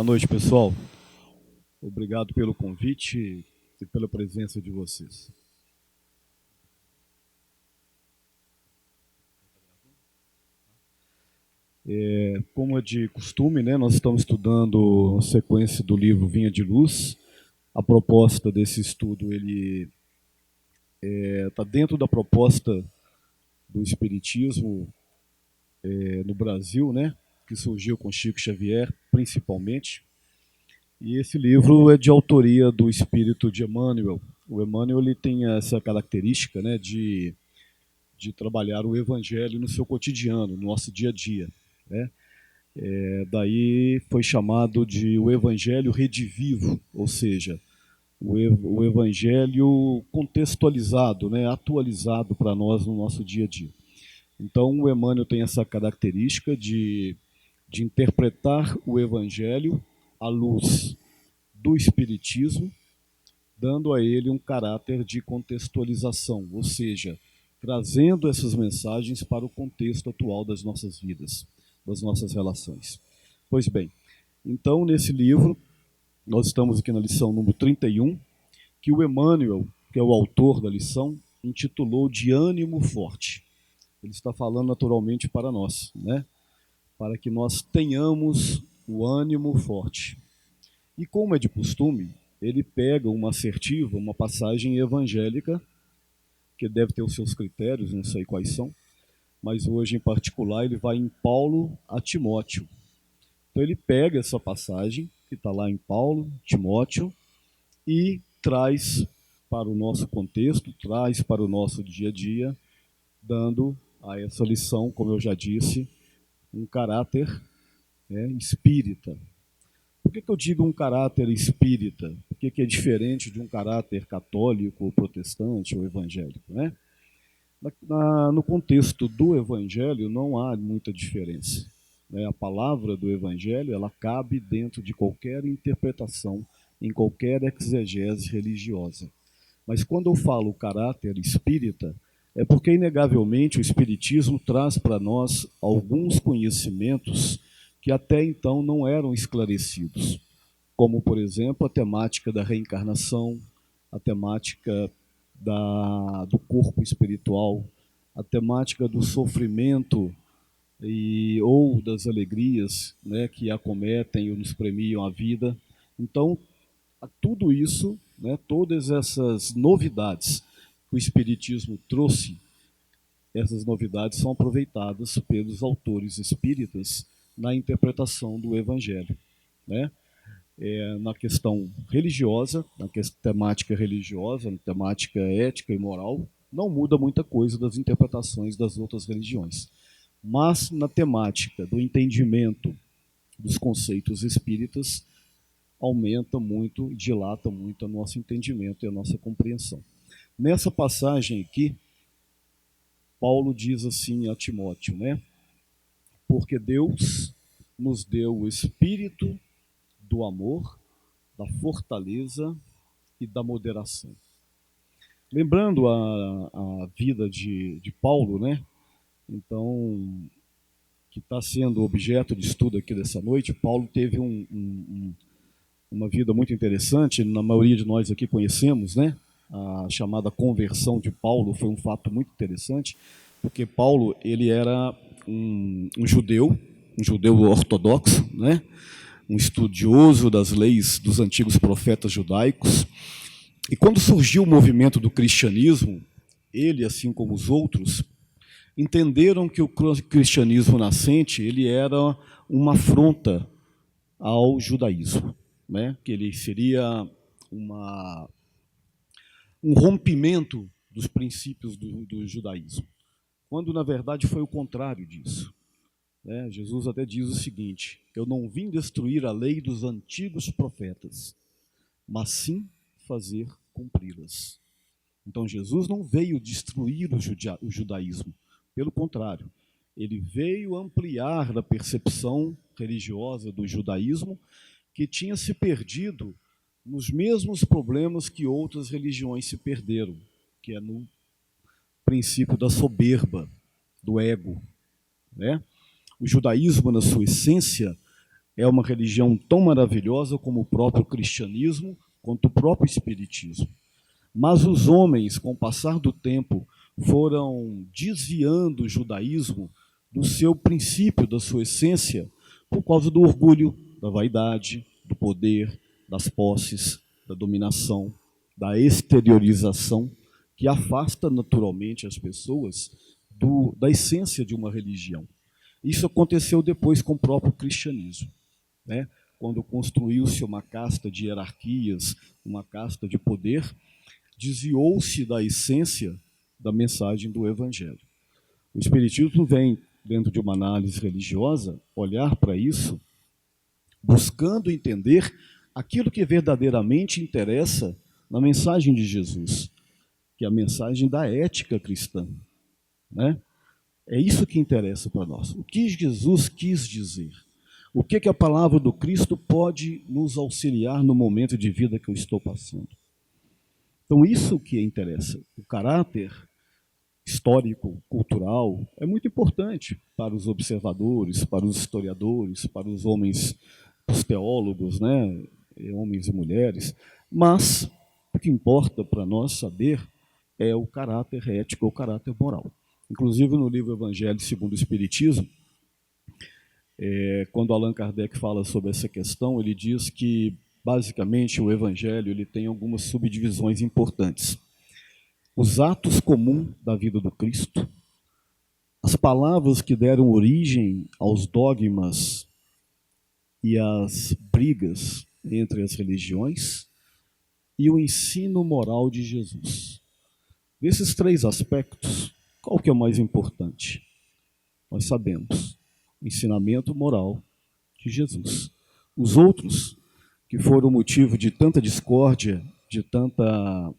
Boa noite, pessoal. Obrigado pelo convite e pela presença de vocês. Como é de costume, né, nós estamos estudando a sequência do livro Vinha de Luz. A proposta desse estudo ele está dentro da proposta do Espiritismo no Brasil, né, que surgiu com Chico Xavier, principalmente. E esse livro é de autoria do espírito de Emmanuel. O Emmanuel ele tem essa característica, né, de trabalhar o Evangelho no seu cotidiano, no nosso dia a dia, né? Daí foi chamado de o Evangelho redivivo, ou seja, o Evangelho contextualizado, né, atualizado para nós no nosso dia a dia. Então o Emmanuel tem essa característica de interpretar o Evangelho à luz do Espiritismo, dando a ele um caráter de contextualização, ou seja, trazendo essas mensagens para o contexto atual das nossas vidas, das nossas relações. Pois bem, então nesse livro, nós estamos aqui na lição número 31, que o Emmanuel, que é o autor da lição, intitulou de ânimo forte. Ele está falando naturalmente para nós, né? Para que nós tenhamos o ânimo forte. E como é de costume, ele pega uma assertiva, uma passagem evangélica, que deve ter os seus critérios, não sei quais são, mas hoje em particular ele vai em Paulo a Timóteo. Então ele pega essa passagem, que está lá em Paulo, Timóteo, e traz para o nosso contexto, traz para o nosso dia a dia, dando a essa lição, como eu já disse, um caráter espírita. Por que eu digo um caráter espírita? Por que é diferente de um caráter católico, ou protestante ou evangélico, né? No contexto do evangelho não há muita diferença, né? A palavra do evangelho ela cabe dentro de qualquer interpretação, em qualquer exegese religiosa. Mas quando eu falo caráter espírita, é porque inegavelmente o espiritismo traz para nós alguns conhecimentos que até então não eram esclarecidos, como, por exemplo, a temática da reencarnação, a temática do corpo espiritual, a temática do sofrimento ou das alegrias, né, que acometem ou nos premiam a vida. Então, tudo isso, né, todas essas novidades que o Espiritismo trouxe, essas novidades são aproveitadas pelos autores espíritas na interpretação do Evangelho, né? Na questão religiosa, temática religiosa, na temática ética e moral, não muda muita coisa das interpretações das outras religiões. Mas na temática do entendimento dos conceitos espíritas, aumenta muito, dilata muito o nosso entendimento e a nossa compreensão. Nessa passagem aqui, Paulo diz assim a Timóteo, né? Porque Deus nos deu o espírito do amor, da fortaleza e da moderação. Lembrando a vida de Paulo, né? Então, que está sendo objeto de estudo aqui dessa noite, Paulo teve uma vida muito interessante, na maioria de nós aqui conhecemos, né? A chamada conversão de Paulo foi um fato muito interessante, porque Paulo ele era um judeu ortodoxo, né? Um estudioso das leis dos antigos profetas judaicos. E quando surgiu o movimento do cristianismo, ele, assim como os outros, entenderam que o cristianismo nascente ele era uma afronta ao judaísmo, né? Que ele seria um rompimento dos princípios do judaísmo, quando na verdade foi o contrário disso. Jesus até diz o seguinte: eu não vim destruir a lei dos antigos profetas, mas sim fazer cumpri-las. Então Jesus não veio destruir o judaísmo, pelo contrário, ele veio ampliar a percepção religiosa do judaísmo, que tinha se perdido nos mesmos problemas que outras religiões se perderam, que é no princípio da soberba, do ego, né? O judaísmo, na sua essência, é uma religião tão maravilhosa como o próprio cristianismo, quanto o próprio espiritismo. Mas os homens, com o passar do tempo, foram desviando o judaísmo do seu princípio, da sua essência, por causa do orgulho, da vaidade, do poder, das posses, da dominação, da exteriorização, que afasta naturalmente as pessoas da essência de uma religião. Isso aconteceu depois com o próprio cristianismo, né? Quando construiu-se uma casta de hierarquias, uma casta de poder, desviou-se da essência da mensagem do Evangelho. O Espiritismo vem, dentro de uma análise religiosa, olhar para isso, buscando entender aquilo que verdadeiramente interessa na mensagem de Jesus, que é a mensagem da ética cristã, né? É isso que interessa para nós. O que Jesus quis dizer? O que a palavra do Cristo pode nos auxiliar no momento de vida que eu estou passando? Então, isso que interessa. O caráter histórico, cultural, é muito importante para os observadores, para os historiadores, para os homens, os teólogos, né? Homens e mulheres, mas o que importa para nós saber é o caráter ético, o caráter moral. Inclusive, no livro Evangelho segundo o Espiritismo, quando Allan Kardec fala sobre essa questão, ele diz que, basicamente, o Evangelho ele tem algumas subdivisões importantes. Os atos comuns da vida do Cristo, as palavras que deram origem aos dogmas e às brigas entre as religiões, e o ensino moral de Jesus. Desses três aspectos, qual que é o mais importante? Nós sabemos, o ensinamento moral de Jesus. Os outros, que foram motivo de tanta discórdia, de tanta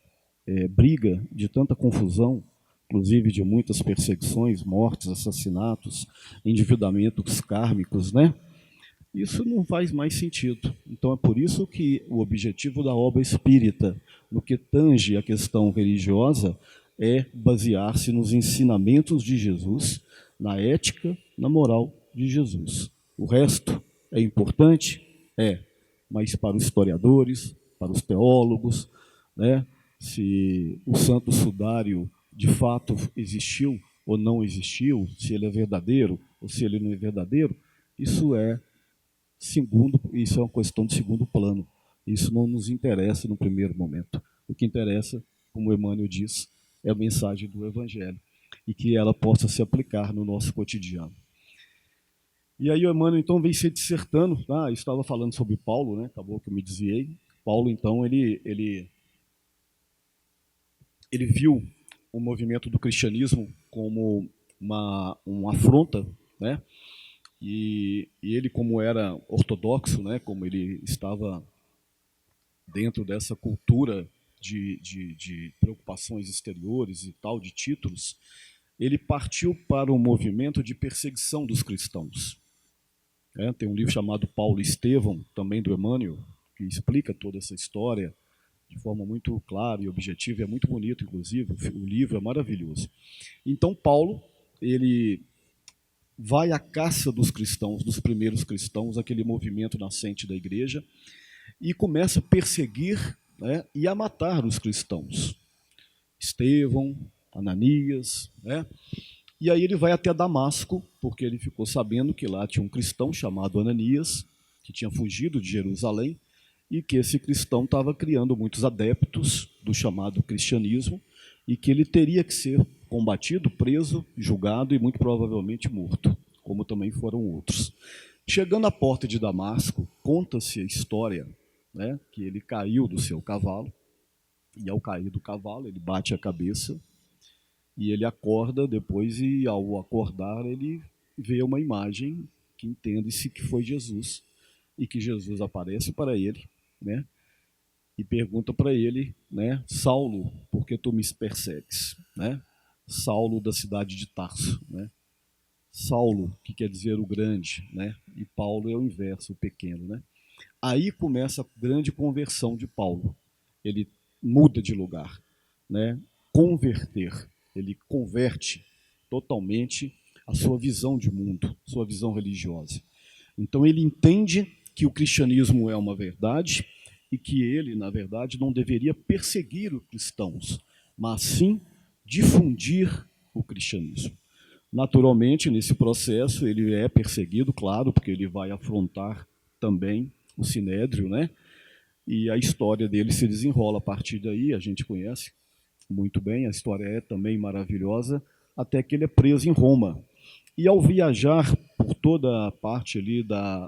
briga, de tanta confusão, inclusive de muitas perseguições, mortes, assassinatos, endividamentos kármicos, né? Isso não faz mais sentido. Então é por isso que o objetivo da obra espírita, no que tange a questão religiosa, é basear-se nos ensinamentos de Jesus, na ética, na moral de Jesus. O resto é importante? É, mas para os historiadores, para os teólogos, né, se o Santo Sudário de fato existiu ou não existiu, se ele é verdadeiro ou se ele não é verdadeiro, isso é uma questão de segundo plano. Isso não nos interessa no primeiro momento. O que interessa, como Emmanuel diz, é a mensagem do Evangelho e que ela possa se aplicar no nosso cotidiano. E aí o Emmanuel então vem se dissertando, estava falando sobre Paulo, né? Acabou que eu me desviei. Paulo então ele viu o movimento do cristianismo como uma afronta, né? E ele, como era ortodoxo, né, como ele estava dentro dessa cultura de preocupações exteriores e tal, de títulos, ele partiu para um movimento de perseguição dos cristãos. Tem um livro chamado Paulo e Estevão, também do Emmanuel, que explica toda essa história de forma muito clara e objetiva, e é muito bonito, inclusive, o livro é maravilhoso. Então, Paulo, ele vai à caça dos cristãos, dos primeiros cristãos, aquele movimento nascente da igreja, e começa a perseguir, né, e a matar os cristãos. Estevão, Ananias, né? E aí ele vai até Damasco, porque ele ficou sabendo que lá tinha um cristão chamado Ananias, que tinha fugido de Jerusalém, e que esse cristão estava criando muitos adeptos do chamado cristianismo, e que ele teria que ser combatido, preso, julgado e muito provavelmente morto, como também foram outros. Chegando à porta de Damasco, conta-se a história, né, que ele caiu do seu cavalo, e ao cair do cavalo ele bate a cabeça, e ele acorda depois, e ao acordar ele vê uma imagem que entende-se que foi Jesus, e que Jesus aparece para ele, né, e pergunta para ele, né, Saulo, por que tu me persegues? Né? Saulo da cidade de Tarso, né? Saulo, que quer dizer o grande, né? E Paulo é o inverso, o pequeno, né? Aí começa a grande conversão de Paulo. Ele muda de lugar, né? Converter, ele converte totalmente a sua visão de mundo, sua visão religiosa. Então ele entende que o cristianismo é uma verdade e que ele, na verdade, não deveria perseguir os cristãos, mas sim difundir o cristianismo. Naturalmente, nesse processo, ele é perseguido, claro, porque ele vai afrontar também o Sinédrio, né? E a história dele se desenrola a partir daí, a gente conhece muito bem, a história é também maravilhosa, até que ele é preso em Roma. E ao viajar por toda a parte ali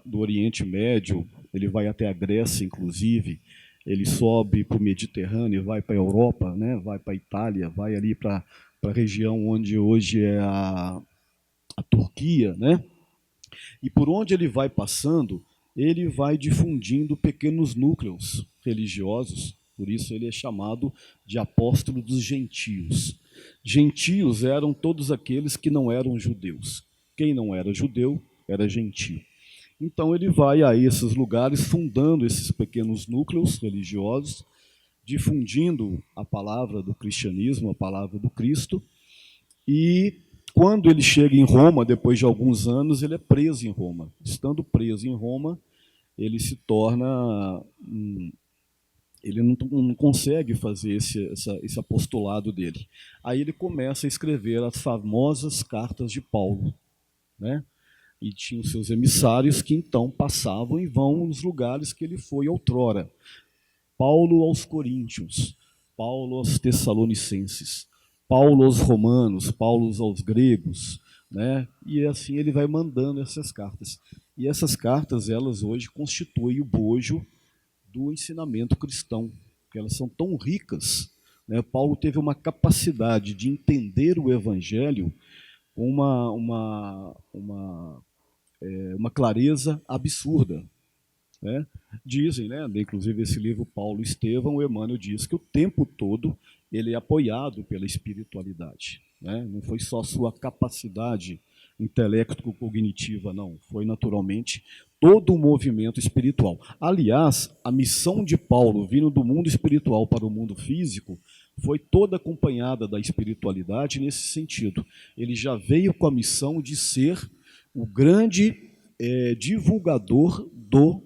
do Oriente Médio, ele vai até a Grécia, inclusive, ele sobe para o Mediterrâneo, vai para a Europa, né? Vai para a Itália, vai ali para a região onde hoje é a Turquia, né? E por onde ele vai passando, ele vai difundindo pequenos núcleos religiosos, por isso ele é chamado de apóstolo dos gentios. Gentios eram todos aqueles que não eram judeus. Quem não era judeu era gentio. Então ele vai a esses lugares fundando esses pequenos núcleos religiosos, difundindo a palavra do cristianismo, a palavra do Cristo, e quando ele chega em Roma, depois de alguns anos, ele é preso em Roma. Estando preso em Roma, ele se torna. Ele não consegue fazer esse apostolado dele. Aí ele começa a escrever as famosas cartas de Paulo, né? E tinha os seus emissários que então passavam e vão nos lugares que ele foi outrora. Paulo aos Coríntios, Paulo aos Tessalonicenses, Paulo aos Romanos, Paulo aos Gregos, né? E assim ele vai mandando essas cartas. E essas cartas, elas hoje constituem o bojo do ensinamento cristão, porque elas são tão ricas, né? Paulo teve uma capacidade de entender o Evangelho com uma clareza absurda, né? Dizem, né, inclusive esse livro Paulo e Estevão, o Emmanuel diz que o tempo todo ele é apoiado pela espiritualidade, né? Não foi só sua capacidade intelecto-cognitiva, não, foi naturalmente todo o movimento espiritual. Aliás, a missão de Paulo, vindo do mundo espiritual para o mundo físico, foi toda acompanhada da espiritualidade nesse sentido. Ele já veio com a missão de ser o grande divulgador do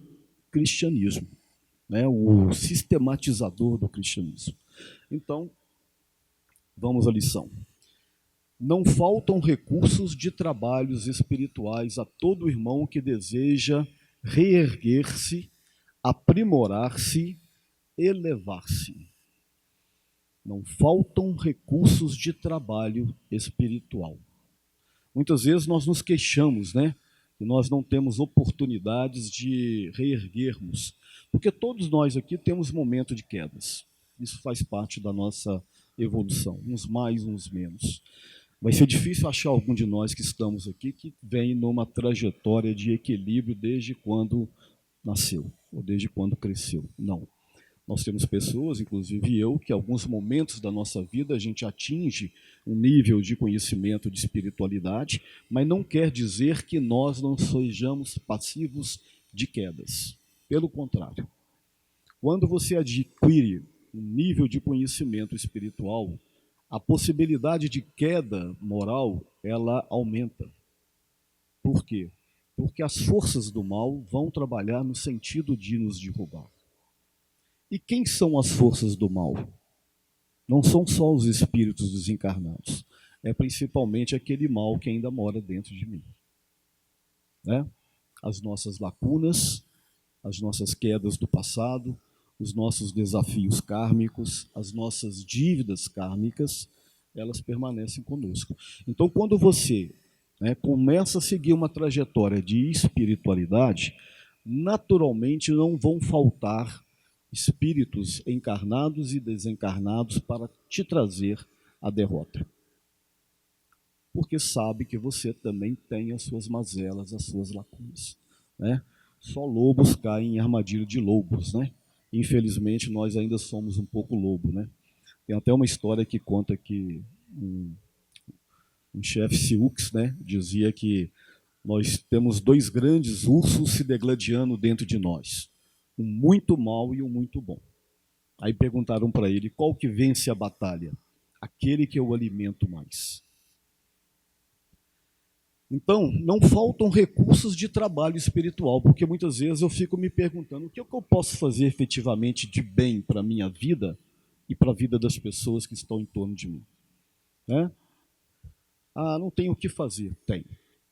cristianismo, né? O sistematizador do cristianismo. Então, vamos à lição. Não faltam recursos de trabalhos espirituais a todo irmão que deseja reerguer-se, aprimorar-se, elevar-se. Não faltam recursos de trabalho espiritual. Muitas vezes nós nos queixamos, né? E nós não temos oportunidades de reerguermos, porque todos nós aqui temos momento de quedas. Isso faz parte da nossa evolução, uns mais, uns menos. Vai ser difícil achar algum de nós que estamos aqui que vem numa trajetória de equilíbrio desde quando nasceu, ou desde quando cresceu. Não. Nós temos pessoas, inclusive eu, que em alguns momentos da nossa vida a gente atinge um nível de conhecimento, de espiritualidade, mas não quer dizer que nós não sejamos passivos de quedas. Pelo contrário, quando você adquire um nível de conhecimento espiritual, a possibilidade de queda moral, ela aumenta. Por quê? Porque as forças do mal vão trabalhar no sentido de nos derrubar. E quem são as forças do mal? Não são só os espíritos desencarnados, é principalmente aquele mal que ainda mora dentro de mim, né? As nossas lacunas, as nossas quedas do passado, os nossos desafios kármicos, as nossas dívidas kármicas, elas permanecem conosco. Então, quando você, né, começa a seguir uma trajetória de espiritualidade, naturalmente não vão faltar espíritos encarnados e desencarnados para te trazer a derrota. Porque sabe que você também tem as suas mazelas, as suas lacunas, né? Só lobos caem em armadilha de lobos, né? Infelizmente, nós ainda somos um pouco lobo, né? Tem até uma história que conta que um chefe Sioux, né, dizia que nós temos dois grandes ursos se degladiando dentro de nós, um muito mau e um muito bom. Aí perguntaram para ele, qual que vence a batalha? Aquele que eu alimento mais. Então, não faltam recursos de trabalho espiritual, porque muitas vezes eu fico me perguntando o que é que eu posso fazer efetivamente de bem para a minha vida e para a vida das pessoas que estão em torno de mim. Né? Ah, não tem o que fazer. Tem.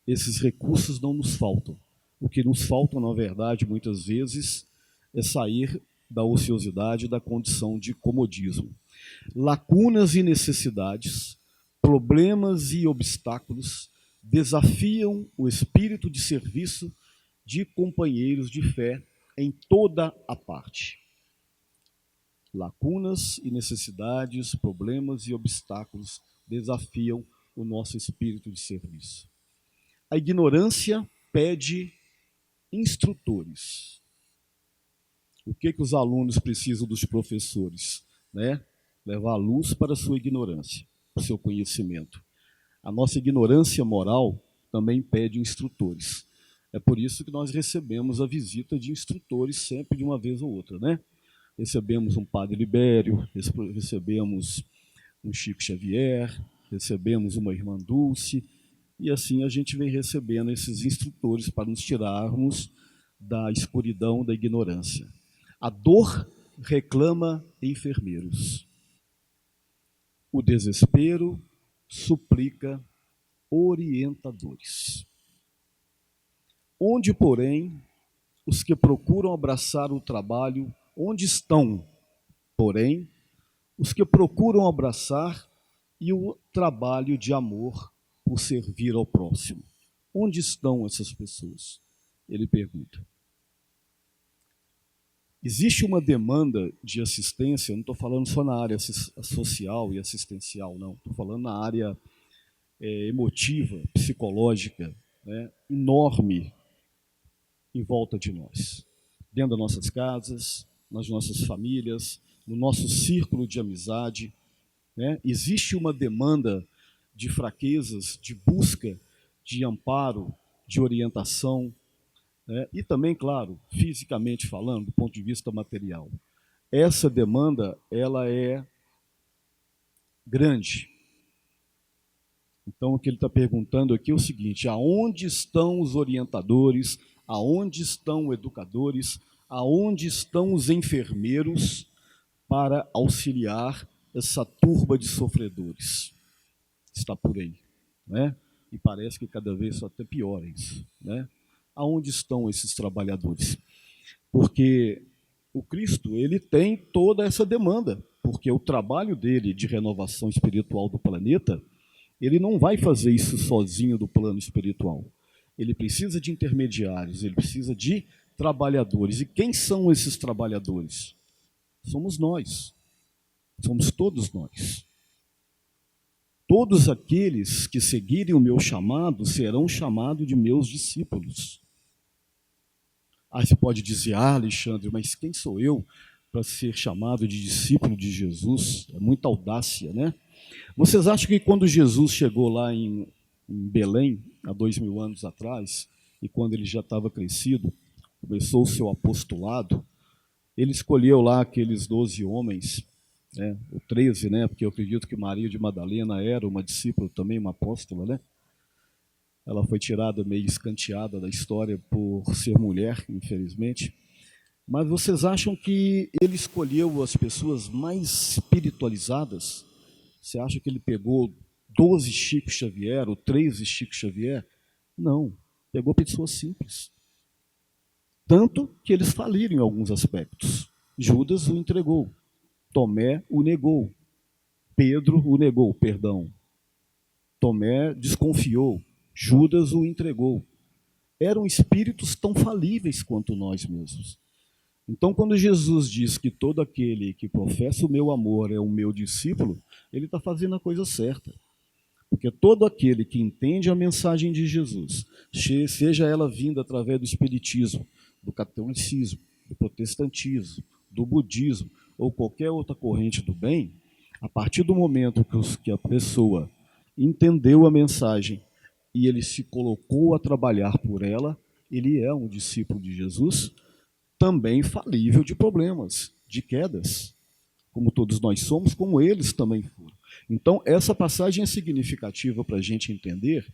Esses recursos não nos faltam. O que nos falta, na verdade, muitas vezes, é sair da ociosidade, da condição de comodismo. Lacunas e necessidades, problemas e obstáculos desafiam o espírito de serviço de companheiros de fé em toda a parte. Lacunas e necessidades, problemas e obstáculos desafiam o nosso espírito de serviço. A ignorância pede instrutores. O que os alunos precisam dos professores? Né? Levar a luz para a sua ignorância, para o seu conhecimento. A nossa ignorância moral também pede instrutores. É por isso que nós recebemos a visita de instrutores sempre de uma vez ou outra, né? Recebemos um Padre Libério, recebemos um Chico Xavier, recebemos uma Irmã Dulce, e assim a gente vem recebendo esses instrutores para nos tirarmos da escuridão, da ignorância. A dor reclama enfermeiros. O desespero suplica orientadores. Onde, porém, os que procuram abraçar o trabalho, onde estão, porém, os que procuram abraçar e o trabalho de amor por servir ao próximo? Onde estão essas pessoas? Ele pergunta. Existe uma demanda de assistência, eu não estou falando só na área social e assistencial, não. Estou falando na área emotiva, psicológica, né, enorme em volta de nós. Dentro das nossas casas, nas nossas famílias, no nosso círculo de amizade. Né? Existe uma demanda de fraquezas, de busca, de amparo, de orientação, né? E também, claro, fisicamente falando, do ponto de vista material. Essa demanda, ela é grande. Então, o que ele está perguntando aqui é o seguinte: aonde estão os orientadores, aonde estão os educadores, aonde estão os enfermeiros para auxiliar essa turba de sofredores? Está por aí, né? E parece que cada vez só até piora isso, né? Aonde estão esses trabalhadores? Porque o Cristo, ele tem toda essa demanda, porque o trabalho dele de renovação espiritual do planeta, ele não vai fazer isso sozinho do plano espiritual. Ele precisa de intermediários, ele precisa de trabalhadores. E quem são esses trabalhadores? Somos nós. Somos todos nós. Todos aqueles que seguirem o meu chamado serão chamados de meus discípulos. Aí você pode dizer, Alexandre, mas quem sou eu para ser chamado de discípulo de Jesus? É muita audácia, né? Vocês acham que quando Jesus chegou lá em Belém, há 2000 anos atrás, e quando ele já estava crescido, começou o seu apostolado, ele escolheu lá aqueles 12 homens, né, ou 13, né, porque eu acredito que Maria de Madalena era uma discípula também, uma apóstola, né? Ela foi tirada meio escanteada da história por ser mulher, infelizmente. Mas vocês acham que ele escolheu as pessoas mais espiritualizadas? Você acha que ele pegou 12 Chico Xavier ou 13 Chico Xavier? Não, pegou pessoas simples. Tanto que eles faliram em alguns aspectos. Judas o entregou, Tomé o negou, Pedro o negou, perdão. Tomé desconfiou, Judas o entregou. Eram espíritos tão falíveis quanto nós mesmos. Então, quando Jesus diz que todo aquele que professa o meu amor é o meu discípulo, ele está fazendo a coisa certa. Porque todo aquele que entende a mensagem de Jesus, seja ela vinda através do espiritismo, do catolicismo, do protestantismo, do budismo ou qualquer outra corrente do bem, a partir do momento que a pessoa entendeu a mensagem e ele se colocou a trabalhar por ela, ele é um discípulo de Jesus, também falível de problemas, de quedas, como todos nós somos, como eles também foram. Então, essa passagem é significativa para a gente entender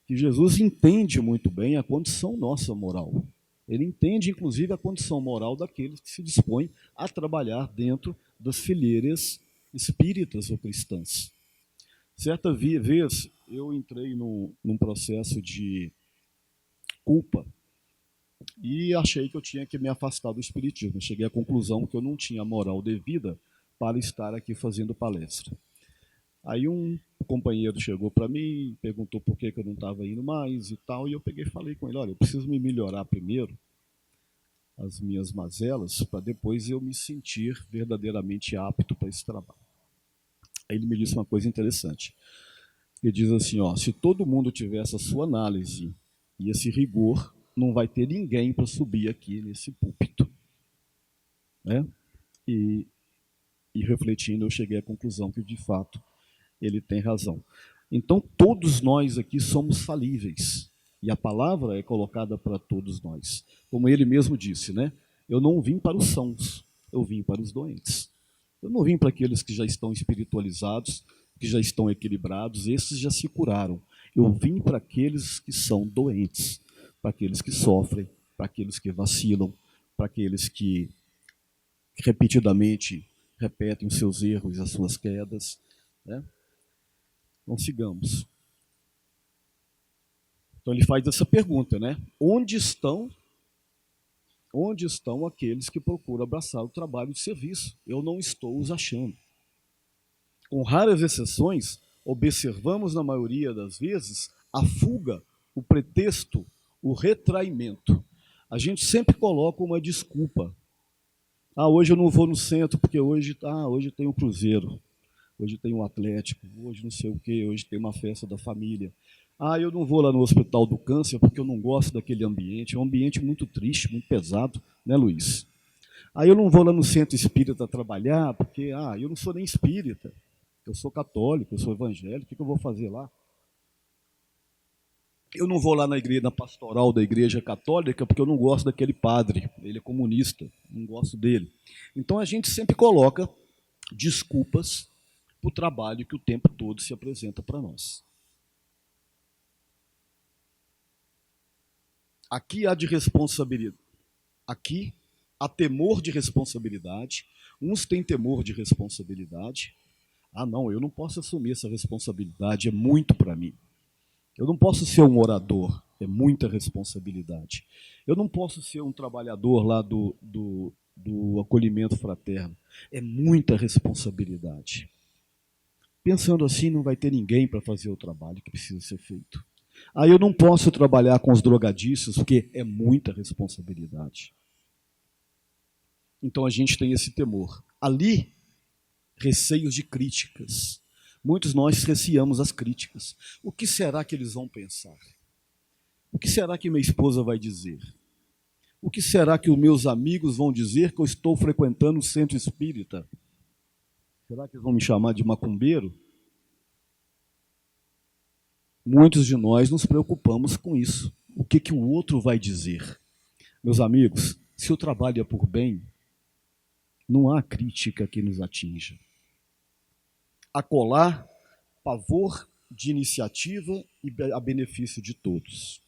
que Jesus entende muito bem a condição nossa moral. Ele entende, inclusive, a condição moral daqueles que se dispõem a trabalhar dentro das fileiras espíritas ou cristãs. Certa vez, eu entrei num processo de culpa e achei que eu tinha que me afastar do espiritismo. Cheguei à conclusão que eu não tinha a moral devida para estar aqui fazendo palestra. Aí um companheiro chegou para mim, perguntou por que eu não estava indo mais e tal, e eu peguei e falei com ele, olha, eu preciso me melhorar primeiro, as minhas mazelas, para depois eu me sentir verdadeiramente apto para esse trabalho. Aí ele me disse uma coisa interessante. Ele diz assim, ó, se todo mundo tivesse a sua análise e esse rigor, não vai ter ninguém para subir aqui nesse púlpito. Né? E refletindo, eu cheguei à conclusão que, de fato, ele tem razão. Então, todos nós aqui somos falíveis. E a palavra é colocada para todos nós. Como ele mesmo disse, né? Eu não vim para os sãos, eu vim para os doentes. Eu não vim para aqueles que já estão espiritualizados, que já estão equilibrados, esses já se curaram. Eu vim para aqueles que são doentes, para aqueles que sofrem, para aqueles que vacilam, para aqueles que repetidamente repetem os seus erros e as suas quedas. Né? Então, sigamos. Então, ele faz essa pergunta, né? Onde estão aqueles que procuram abraçar o trabalho de serviço? Eu não estou os achando. Com raras exceções, observamos, na maioria das vezes, a fuga, o pretexto, o retraimento. A gente sempre coloca uma desculpa. Ah, hoje eu não vou no centro, porque hoje tem um cruzeiro, hoje tem um atlético, hoje não sei o quê, hoje tem uma festa da família. Ah, eu não vou lá no Hospital do Câncer, porque eu não gosto daquele ambiente, é um ambiente muito triste, muito pesado, né, Luiz? Ah, eu não vou lá no centro espírita trabalhar, porque eu não sou nem espírita, eu sou católico, eu sou evangélico, o que eu vou fazer lá? Eu não vou lá na igreja, na pastoral da igreja católica, porque eu não gosto daquele padre, ele é comunista, não gosto dele. Então a gente sempre coloca desculpas para o trabalho que o tempo todo se apresenta para nós. Aqui há de responsabilidade, aqui há temor de responsabilidade, uns têm temor de responsabilidade. Ah, não, eu não posso assumir essa responsabilidade, é muito para mim. Eu não posso ser um orador, é muita responsabilidade. Eu não posso ser um trabalhador lá do acolhimento fraterno, é muita responsabilidade. Pensando assim, não vai ter ninguém para fazer o trabalho que precisa ser feito. Aí eu não posso trabalhar com os drogadiços, porque é muita responsabilidade. Então a gente tem esse temor. Ali, receios de críticas. Muitos nós receamos as críticas. O que será que eles vão pensar? O que será que minha esposa vai dizer? O que será que os meus amigos vão dizer que eu estou frequentando o centro espírita? Será que eles vão me chamar de macumbeiro? Muitos de nós nos preocupamos com isso. O que o outro vai dizer? Meus amigos, se o trabalho é por bem, não há crítica que nos atinja. Acolá, pavor de iniciativa e a benefício de todos.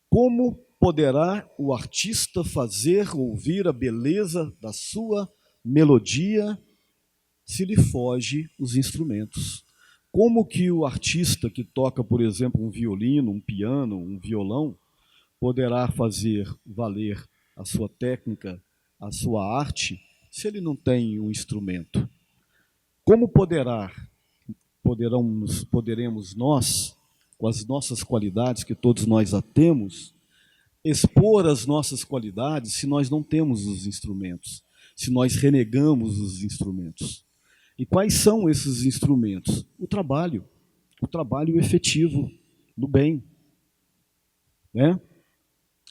Como poderá o artista fazer ouvir a beleza da sua melodia se lhe foge os instrumentos? Como que o artista que toca, por exemplo, um violino, um piano, um violão, poderá fazer valer a sua técnica, a sua arte, se ele não tem um instrumento? Como poderemos nós, com as nossas qualidades, que todos nós a temos, expor as nossas qualidades se nós não temos os instrumentos, se nós renegamos os instrumentos? E quais são esses instrumentos? O trabalho efetivo do bem. Né?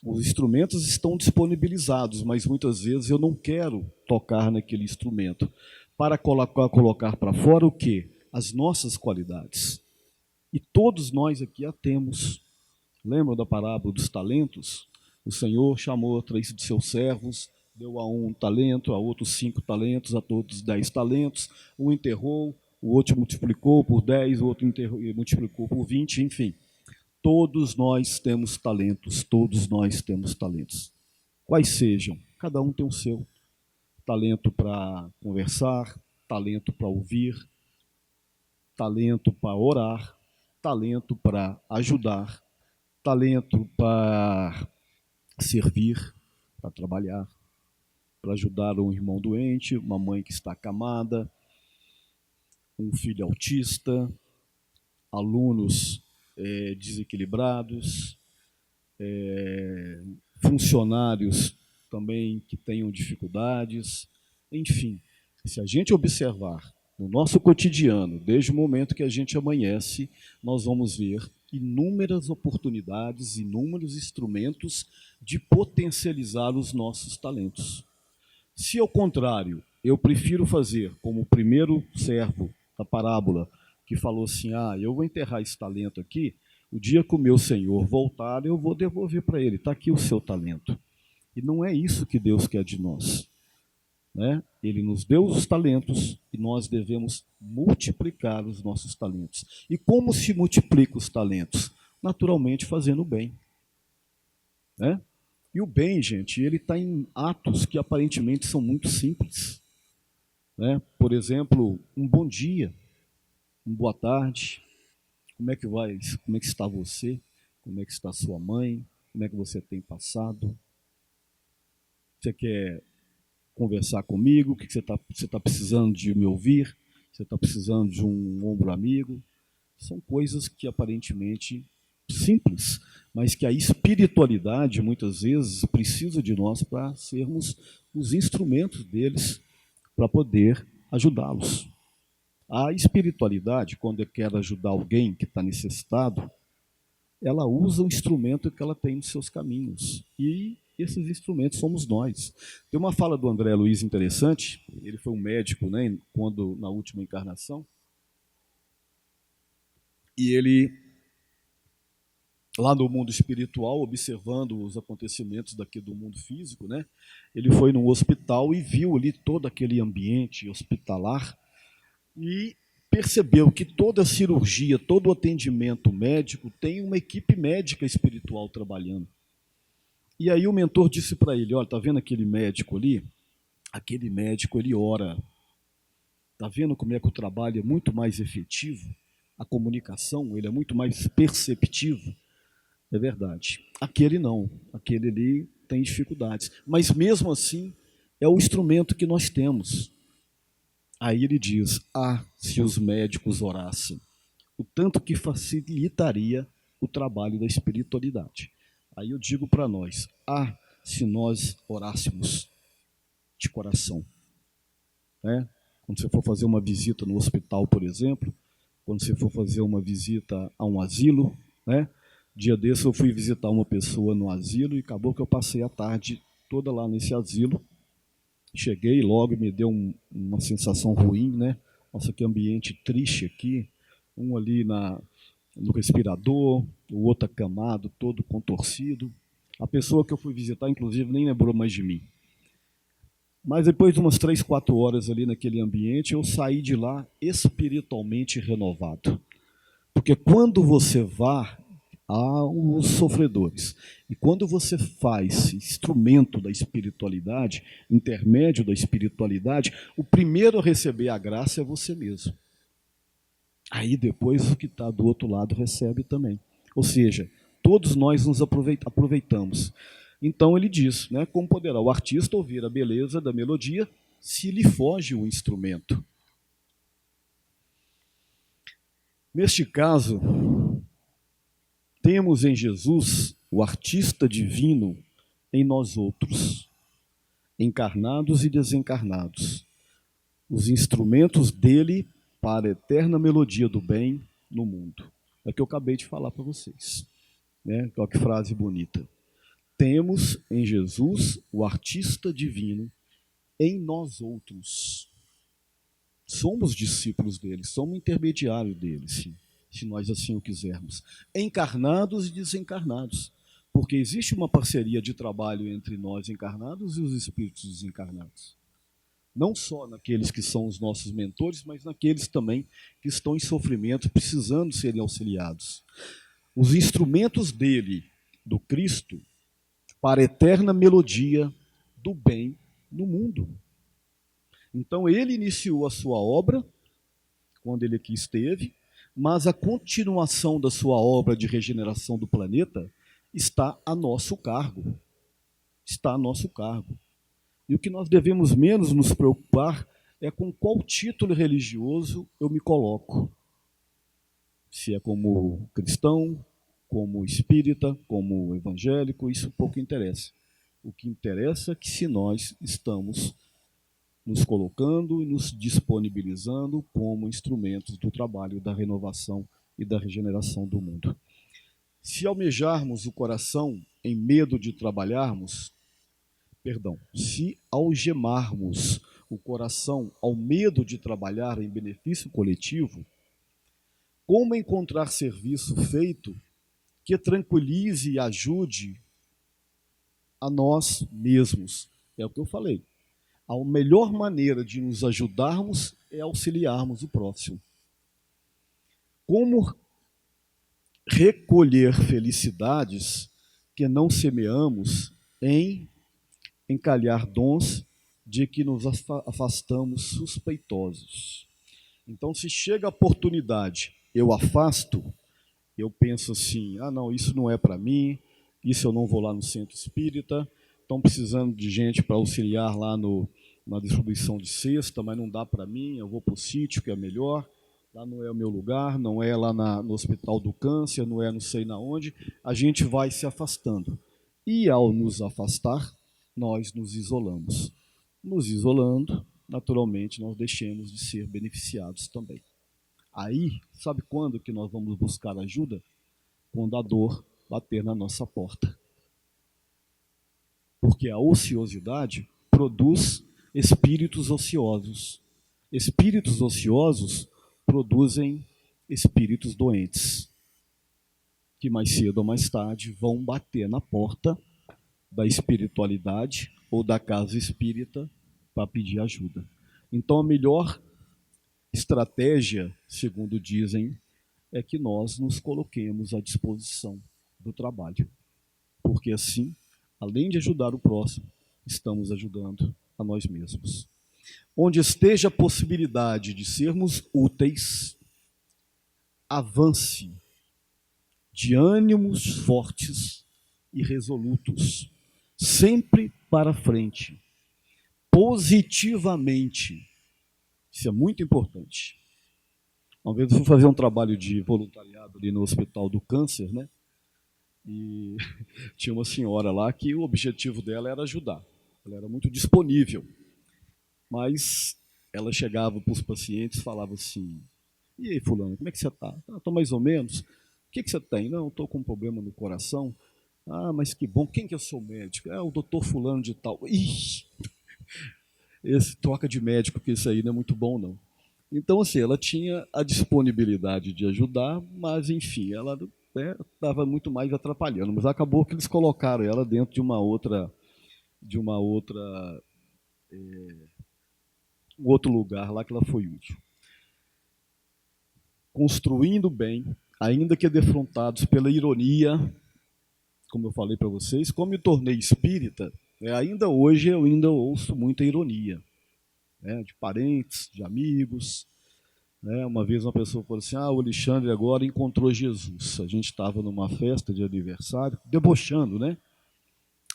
Os instrumentos estão disponibilizados, mas muitas vezes eu não quero tocar naquele instrumento. Para colocar para fora o quê? As nossas qualidades. E todos nós aqui a temos. Lembram da parábola dos talentos? O Senhor chamou 3 de seus servos, deu a um talento, a outro 5 talentos, a todos 10 talentos. Um enterrou, o outro multiplicou por 10, o outro multiplicou por 20, enfim. Todos nós temos talentos, todos nós temos talentos. Quais sejam, cada um tem o seu. Talento para conversar, talento para ouvir, talento para orar, talento para ajudar, talento para servir, para trabalhar, para ajudar um irmão doente, uma mãe que está acamada, um filho autista, alunos desequilibrados, funcionários também que tenham dificuldades, enfim. Se a gente observar no nosso cotidiano, desde o momento que a gente amanhece, nós vamos ver inúmeras oportunidades, inúmeros instrumentos de potencializar os nossos talentos. Se, ao contrário, eu prefiro fazer como o primeiro servo da parábola, que falou assim, eu vou enterrar esse talento aqui, o dia que o meu Senhor voltar, eu vou devolver para ele, está aqui o seu talento. E não é isso que Deus quer de nós. Né? Ele nos deu os talentos e nós devemos multiplicar os nossos talentos. E como se multiplica os talentos? Naturalmente fazendo o bem. Né? E o bem, gente, ele está em atos que aparentemente são muito simples. Né? Por exemplo, um bom dia, uma boa tarde, como é que vai? Como é que está você? Como é que está sua mãe? Como é que você tem passado? Você quer conversar comigo? O que você tá precisando de me ouvir? Você está precisando de um ombro amigo? São coisas que aparentemente simples, mas que a espiritualidade muitas vezes precisa de nós para sermos os instrumentos deles para poder ajudá-los. A espiritualidade, quando quer ajudar alguém que está necessitado, ela usa o instrumento que ela tem nos seus caminhos. E esses instrumentos somos nós. Tem uma fala do André Luiz interessante, ele foi um médico, né, quando, na última encarnação, e ele, lá no mundo espiritual, observando os acontecimentos daqui do mundo físico, né, ele foi num hospital e viu ali todo aquele ambiente hospitalar, e percebeu que toda cirurgia, todo atendimento médico tem uma equipe médica espiritual trabalhando. E aí o mentor disse para ele, olha, está vendo aquele médico ali? Aquele médico, ele ora. Está vendo como é que o trabalho é muito mais efetivo? A comunicação, ele é muito mais perceptivo? É verdade. Aquele não, aquele ali tem dificuldades. Mas mesmo assim, é o instrumento que nós temos. Aí ele diz, se os médicos orassem, o tanto que facilitaria o trabalho da espiritualidade. Aí eu digo para nós, se nós orássemos de coração. Né? Quando você for fazer uma visita no hospital, por exemplo, quando você for fazer uma visita a um asilo, né? Dia desse eu fui visitar uma pessoa no asilo e acabou que eu passei a tarde toda lá nesse asilo. Cheguei logo, me deu uma sensação ruim, né? Nossa, que ambiente triste aqui. Um ali no respirador, o outro acamado, todo contorcido. A pessoa que eu fui visitar, inclusive, nem lembrou mais de mim. Mas depois de umas 3, 4 horas ali naquele ambiente, eu saí de lá espiritualmente renovado. Porque quando você vai aos sofredores, e quando você faz instrumento da espiritualidade, intermédio da espiritualidade, o primeiro a receber a graça é você mesmo. Aí depois o que está do outro lado recebe também. Ou seja, todos nós nos aproveitamos. Então ele diz, né, como poderá o artista ouvir a beleza da melodia se lhe foge o instrumento? Neste caso, temos em Jesus o artista divino em nós outros, encarnados e desencarnados, os instrumentos dele para a eterna melodia do bem no mundo. É o que eu acabei de falar para vocês. Né? Olha que frase bonita. Temos em Jesus o artista divino em nós outros. Somos discípulos dele, somos intermediários dele, sim, se nós assim o quisermos. Encarnados e desencarnados. Porque existe uma parceria de trabalho entre nós encarnados e os espíritos desencarnados. Não só naqueles que são os nossos mentores, mas naqueles também que estão em sofrimento, precisando serem auxiliados. os instrumentos dele, do Cristo, para a eterna melodia do bem no mundo. Então ele iniciou a sua obra quando ele aqui esteve, mas a continuação da sua obra de regeneração do planeta está a nosso cargo. Está a nosso cargo. E o que nós devemos menos nos preocupar é com qual título religioso eu me coloco. Se é como cristão, como espírita, como evangélico, isso pouco interessa. O que interessa é que se nós estamos nos colocando e nos disponibilizando como instrumentos do trabalho da renovação e da regeneração do mundo. Se almejarmos o coração em medo de trabalharmos, se algemarmos o coração ao medo de trabalhar em benefício coletivo, como encontrar serviço feito que tranquilize e ajude a nós mesmos? É o que eu falei. A melhor maneira de nos ajudarmos é auxiliarmos o próximo. Como recolher felicidades que não semeamos em encalhar dons de que nos afastamos suspeitosos? Então, se chega a oportunidade, eu afasto, eu penso assim, não, isso não é para mim, isso eu não vou lá no centro espírita, estão precisando de gente para auxiliar lá na distribuição de cesta, mas não dá para mim, eu vou para o sítio que é melhor, lá não é o meu lugar, não é lá no Hospital do Câncer, não é não sei na onde, a gente vai se afastando. E ao nos afastar, nós nos isolamos. Nos isolando, naturalmente, nós deixemos de ser beneficiados também. Aí, sabe quando que nós vamos buscar ajuda? Quando a dor bater na nossa porta. Porque a ociosidade produz espíritos ociosos. Espíritos ociosos produzem espíritos doentes, que mais cedo ou mais tarde vão bater na porta da espiritualidade ou da casa espírita para pedir ajuda. Então, a melhor estratégia, segundo dizem, é que nós nos coloquemos à disposição do trabalho. Porque assim, além de ajudar o próximo, estamos ajudando a nós mesmos. Onde esteja a possibilidade de sermos úteis, avance de ânimos fortes e resolutos, sempre para frente, positivamente. Isso é muito importante. Uma vez eu fui fazer um trabalho de voluntariado ali no Hospital do Câncer, né? E tinha uma senhora lá que o objetivo dela era ajudar. Ela era muito disponível. Mas ela chegava para os pacientes e falava assim, e aí, fulano, como é que você está? Estou mais ou menos. O que você tem? Não, estou com um problema no coração. Mas que bom. Quem que é o seu médico? É o doutor fulano de tal. Ih, esse troca de médico, que isso aí não é muito bom, não. Então, assim, ela tinha a disponibilidade de ajudar, mas, enfim, ela estava muito mais atrapalhando. Mas acabou que eles colocaram ela dentro de um outro lugar lá que ela foi útil. Construindo bem, ainda que defrontados pela ironia, como eu falei para vocês, como me tornei espírita, ainda hoje eu ouço muita ironia, de parentes, de amigos. Uma vez uma pessoa falou assim, o Alexandre agora encontrou Jesus. A gente estava numa festa de aniversário, debochando,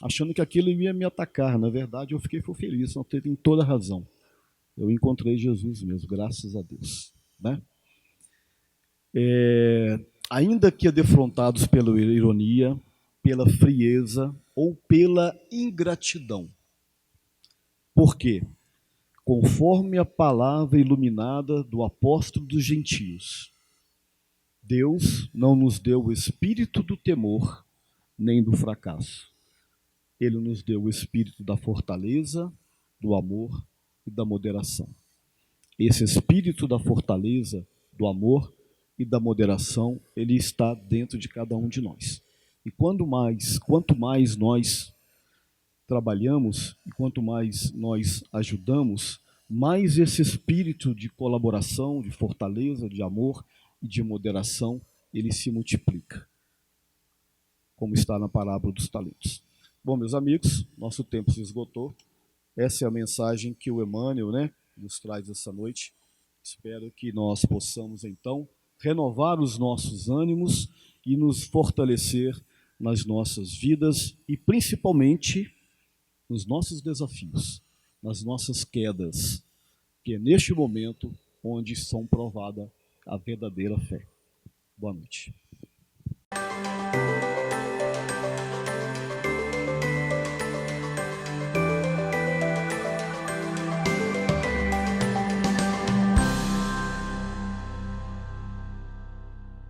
achando que aquilo ia me atacar. Na verdade, eu fiquei feliz, não tem toda a razão. Eu encontrei Jesus mesmo, graças a Deus. Ainda que defrontados pela ironia, pela frieza ou pela ingratidão. Por quê? Conforme a palavra iluminada do apóstolo dos gentios, Deus não nos deu o espírito do temor, nem do fracasso. Ele nos deu o espírito da fortaleza, do amor e da moderação. Esse espírito da fortaleza, do amor e da moderação, ele está dentro de cada um de nós. E quanto mais nós trabalhamos e quanto mais nós ajudamos, mais esse espírito de colaboração, de fortaleza, de amor e de moderação, ele se multiplica. como está na parábola dos talentos. Bom, meus amigos, nosso tempo se esgotou. Essa é a mensagem que o Emmanuel, né, nos traz essa noite. Espero que nós possamos, então, renovar os nossos ânimos e nos fortalecer nas nossas vidas e, principalmente, nos nossos desafios, nas nossas quedas, que é neste momento onde são provada a verdadeira fé. Boa noite.